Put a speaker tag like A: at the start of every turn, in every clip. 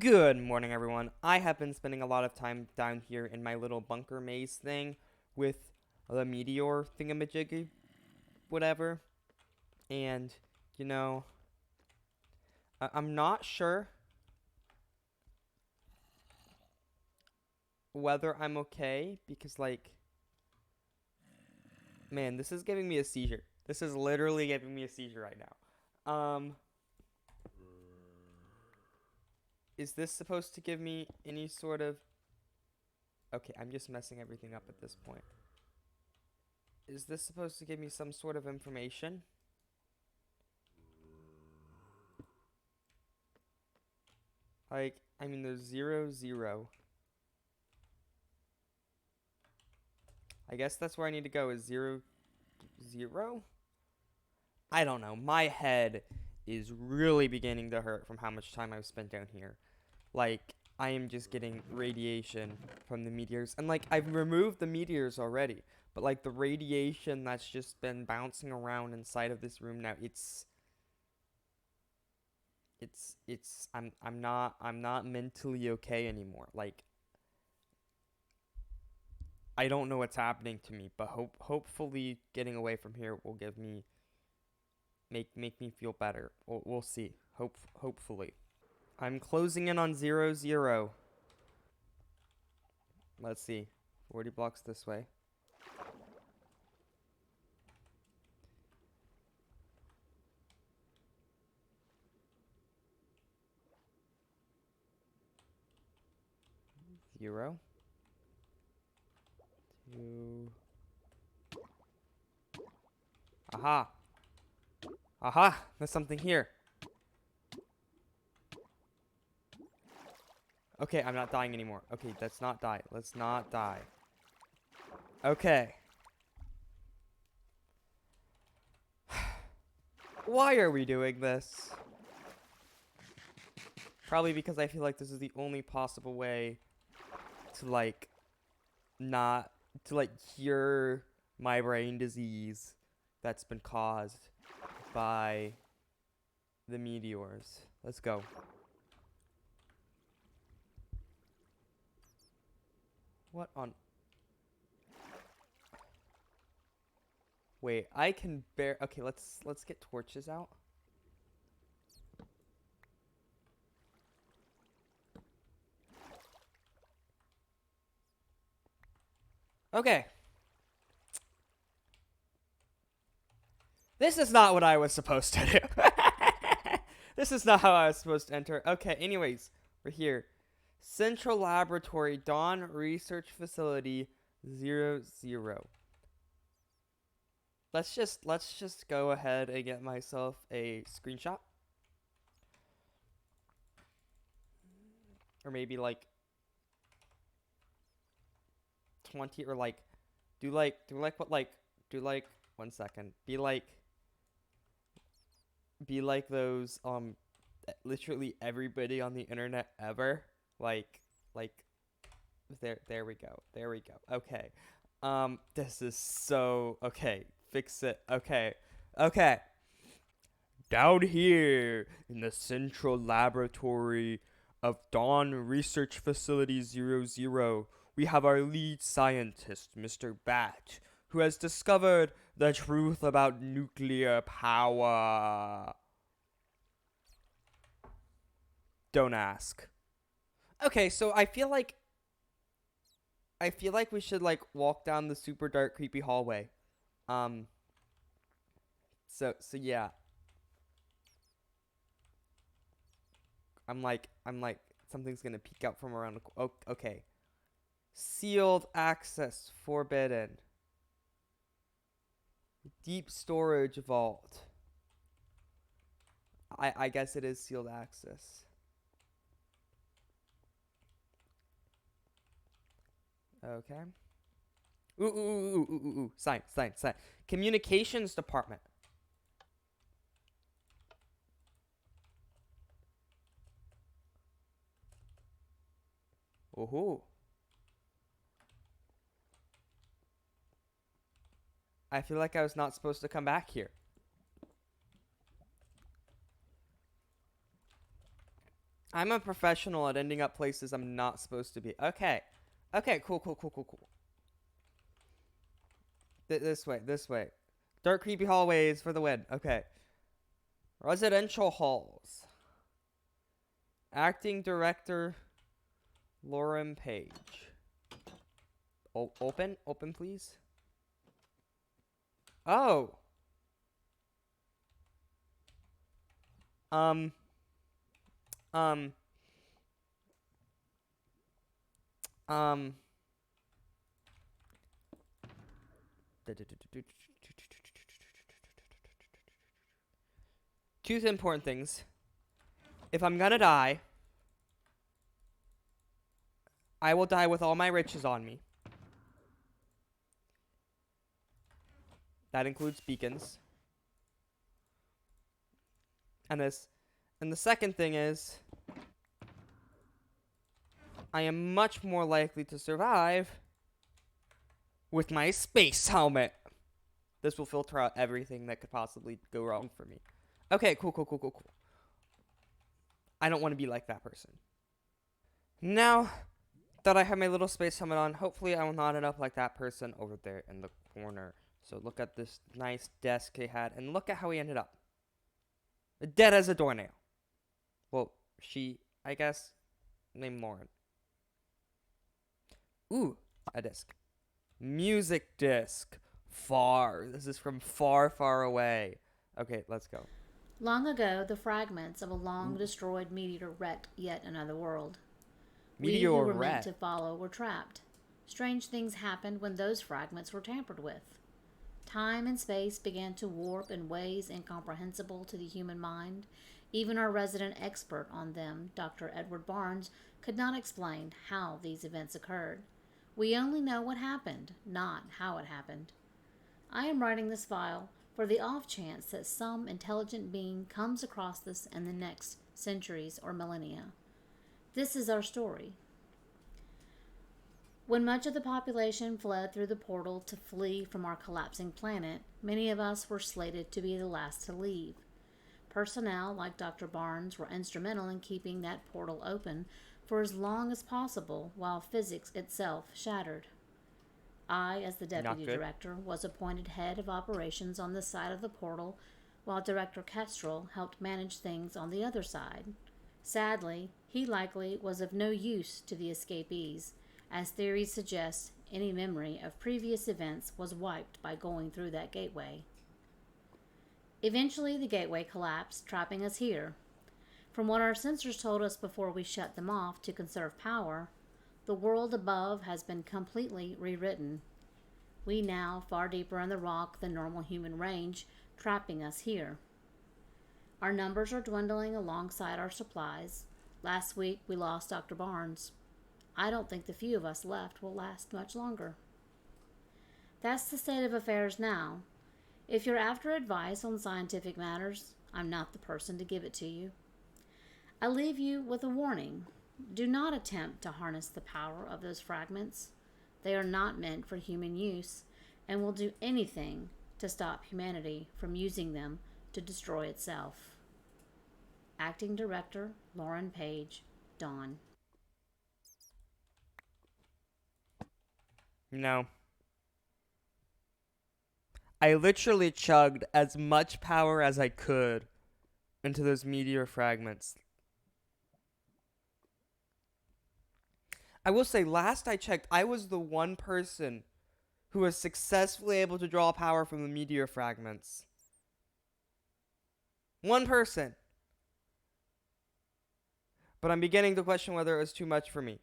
A: Good morning, everyone. I have been spending a lot of time down here in my little bunker maze thing with the meteor thingamajiggy, whatever. And, you know, I'm not sure whether I'm okay because, like, man, this is giving me a seizure. This is literally giving me a seizure right now. Is this supposed to give me any sort of. Okay, I'm just messing everything up at this point. Is this supposed to give me some sort of information? Like, I mean, there's 0, 0. I guess that's where I need to go is 0, 0? I don't know. My head is really beginning to hurt from how much time I've spent down here. Like, I am just getting radiation from the meteors. And, like, I've removed the meteors already. But, like, the radiation that's just been bouncing around inside of this room now, I'm not mentally okay anymore. Like, I don't know what's happening to me, but hopefully getting away from here will give me make me feel better. We'll see. Hopefully. I'm closing in on 0, 0. Let's see. 40 blocks this way. Zero. Two. Aha. Aha. There's something here. Okay, I'm not dying anymore. Okay, let's not die. Let's not die. Okay. Why are we doing this? Probably because I feel like this is the only possible way to like not to like cure my brain disease that's been caused by the meteors. Let's go. What on? Wait, I can bear. Okay, let's get torches out. Okay. This is not what I was supposed to do. This is not how I was supposed to enter. Okay, anyways, we're here. Central Laboratory, Dawn Research Facility, 0, 0. Let's just go ahead and get myself a screenshot. Or maybe like 20 or like do like what like do like 1 second. Be like those literally everybody on the internet ever. Like there we go. There we go. Okay. This is so okay. Fix it. Okay. Okay. Down here in the central laboratory of Dawn Research Facility 00, we have our lead scientist, Mr. Bat, who has discovered the truth about nuclear power. Don't ask. Okay, so I feel like we should like walk down the super dark creepy hallway. Um so yeah, I'm like something's going to peek out from around the oh, okay. Sealed access forbidden. Deep storage vault. I guess it is sealed access. Okay. Ooh, ooh, ooh, ooh, ooh, ooh. Sign, sign, sign. Communications department. Ooh. I feel like I was not supposed to come back here. I'm a professional at ending up places I'm not supposed to be. Okay. Okay, cool, cool, cool, cool, cool. This way, this way. Dark, creepy hallways for the win. Okay. Residential halls. Acting director, Lauren Page. Open? Open, please. Oh. Um. Um. Um. Two important things. If I'm gonna die, I will die with all my riches on me. That includes beacons. And the second thing is, I am much more likely to survive with my space helmet. This will filter out everything that could possibly go wrong for me. Okay, cool, cool, cool, cool, cool. I don't want to be like that person. Now that I have my little space helmet on, hopefully I will not end up like that person over there in the corner. So look at this nice desk he had, and look at how he ended up. Dead as a doornail. Well, she, I guess, named Lauren. Ooh, a disc. Music disc. Far. This is from far, far away. Okay, let's go.
B: Long ago, the fragments of a long destroyed meteor wrecked yet another world. We who
A: Meteor
B: were meant
A: red.
B: to follow were trapped. Strange things happened when those fragments were tampered with. Time and space began to warp in ways incomprehensible to the human mind. Even our resident expert on them, Dr. Edward Barnes, could not explain how these events occurred. We only know what happened, not how it happened. I am writing this file for the off chance that some intelligent being comes across this in the next centuries or millennia. This is our story. When much of the population fled through the portal to flee from our collapsing planet, many of us were slated to be the last to leave. Personnel like Dr. Barnes were instrumental in keeping that portal open for as long as possible while physics itself shattered. I, as the
A: Not
B: deputy
A: good.
B: director, was appointed head of operations on this side of the portal, while Director Kestrel helped manage things on the other side. Sadly, he likely was of no use to the escapees, as theories suggest any memory of previous events was wiped by going through that gateway. Eventually, the gateway collapsed, trapping us here. From what our sensors told us before we shut them off to conserve power, the world above has been completely rewritten. We now far deeper in the rock than normal human range, trapping us here. Our numbers are dwindling alongside our supplies. Last week we lost Dr. Barnes. I don't think the few of us left will last much longer. That's the state of affairs now. If you're after advice on scientific matters, I'm not the person to give it to you. I leave you with a warning. Do not attempt to harness the power of those fragments. They are not meant for human use and will do anything to stop humanity from using them to destroy itself. Acting Director Lauren Page, Dawn.
A: No. I literally chugged as much power as I could into those meteor fragments. I will say, last I checked, I was the one person who was successfully able to draw power from the meteor fragments. One person. But I'm beginning to question whether it was too much for me.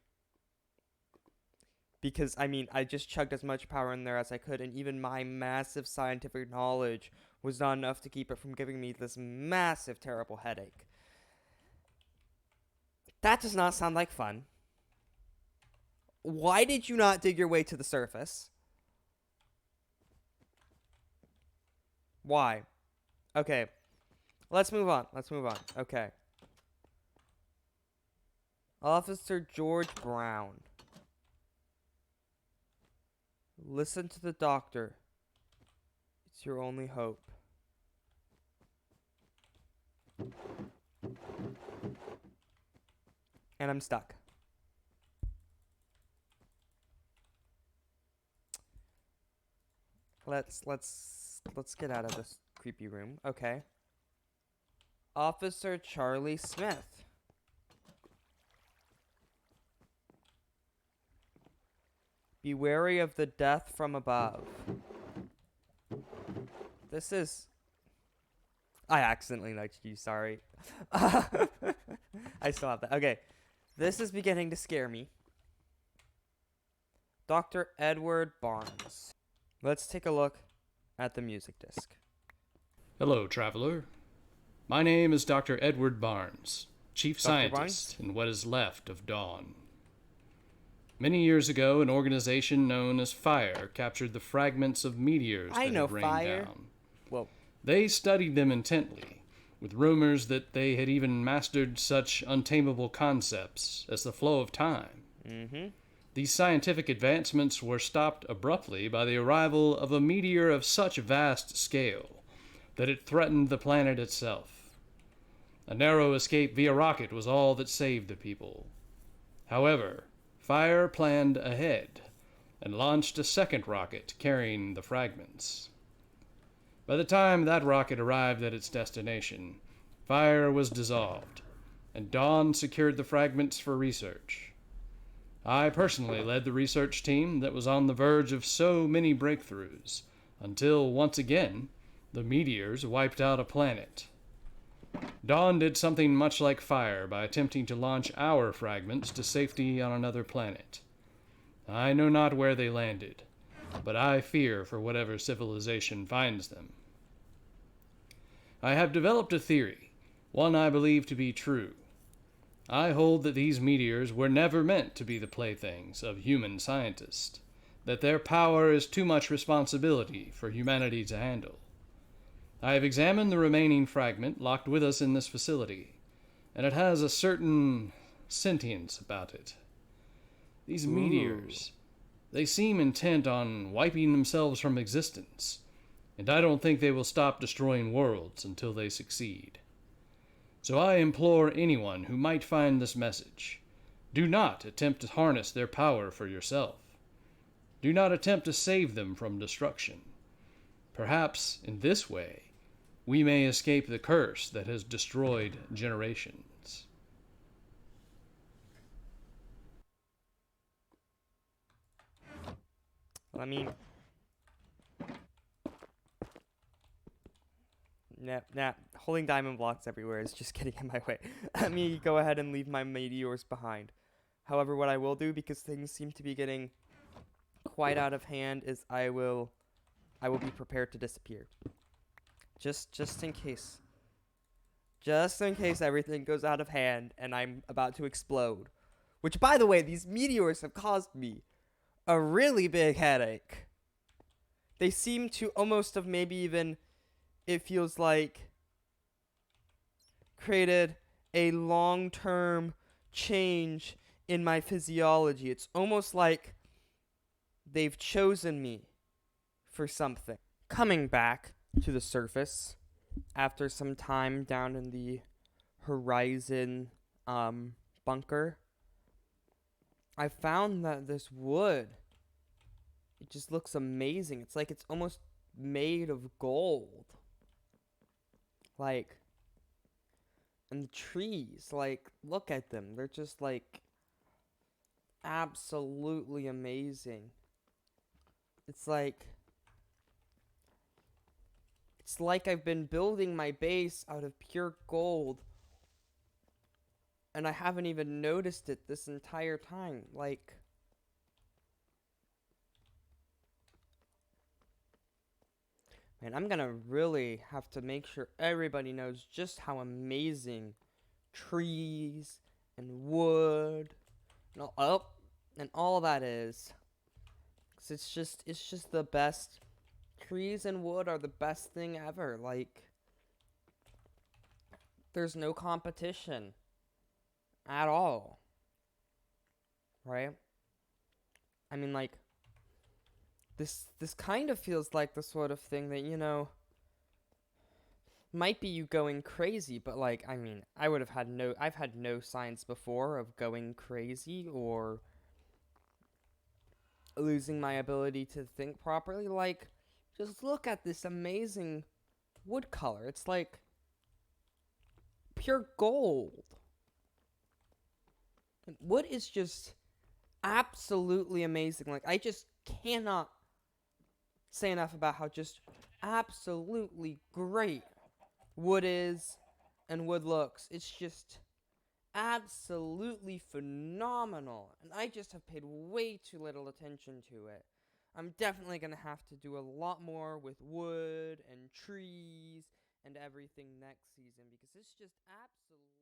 A: Because, I mean, I just chugged as much power in there as I could, and even my massive scientific knowledge was not enough to keep it from giving me this massive, terrible headache. That does not sound like fun. Why did you not dig your way to the surface? Why? Okay. Let's move on. Let's move on. Okay. Officer George Brown. Listen to the doctor. It's your only hope. And I'm stuck. Let's get out of this creepy room. Okay. Officer Charlie Smith. Be wary of the death from above. This is... I accidentally nudged you, sorry. I still have that. Okay. This is beginning to scare me. Dr. Edward Barnes. Let's take a look at the music disc.
C: Hello, traveler. My name is Dr. Edward Barnes, Chief
A: Dr. Barnes?
C: Scientist in what is left of Dawn. Many years ago, an organization known as Fire captured the fragments of meteors
A: I
C: that
A: know
C: had rained
A: Fire.
C: down.
A: Whoa.
C: They studied them intently, with rumors that they had even mastered such untamable concepts as the flow of time.
A: Mm-hmm.
C: These scientific advancements were stopped abruptly by the arrival of a meteor of such vast scale that it threatened the planet itself. A narrow escape via rocket was all that saved the people. However, Fire planned ahead and launched a second rocket carrying the fragments. By the time that rocket arrived at its destination, Fire was dissolved, and Dawn secured the fragments for research. I personally led the research team that was on the verge of so many breakthroughs, until once again, the meteors wiped out a planet. Dawn did something much like Fire by attempting to launch our fragments to safety on another planet. I know not where they landed, but I fear for whatever civilization finds them. I have developed a theory, one I believe to be true. I hold that these meteors were never meant to be the playthings of human scientists, that their power is too much responsibility for humanity to handle. I have examined the remaining fragment locked with us in this facility, and it has a certain sentience about it. These meteors, they seem intent on wiping themselves from existence, and I don't think they will stop destroying worlds until they succeed. So I implore anyone who might find this message, do not attempt to harness their power for yourself. Do not attempt to save them from destruction. Perhaps, in this way, we may escape the curse that has destroyed generations.
A: I mean... Nah, holding diamond blocks everywhere is just getting in my way. Let me go ahead and leave my meteors behind. However, what I will do, because things seem to be getting quite out of hand, is I will be prepared to disappear. Just in case. Just in case everything goes out of hand and I'm about to explode. Which, by the way, these meteors have caused me a really big headache. They seem to almost have maybe even, it feels like, created a long-term change in my physiology. It's almost like they've chosen me for something. Coming back to the surface after some time down in the horizon bunker, I found that this wood, it just looks amazing. It's like it's almost made of gold. Like, and the trees, like, look at them. They're just like absolutely amazing. It's like I've been building my base out of pure gold, and I haven't even noticed it this entire time. Like, man, I'm gonna really have to make sure everybody knows just how amazing trees and wood and all that is. 'Cause it's just the best. Trees and wood are the best thing ever. Like, there's no competition at all. Right? I mean, like, this kind of feels like the sort of thing that, might be you going crazy, but like, I mean, I've had no signs before of going crazy or losing my ability to think properly. Like, just look at this amazing wood color. It's like pure gold. Wood is just absolutely amazing. Like, I just cannot say enough about how just absolutely great wood is and wood looks. It's just absolutely phenomenal. And I just have paid way too little attention to it. I'm definitely going to have to do a lot more with wood and trees and everything next season because it's just absolutely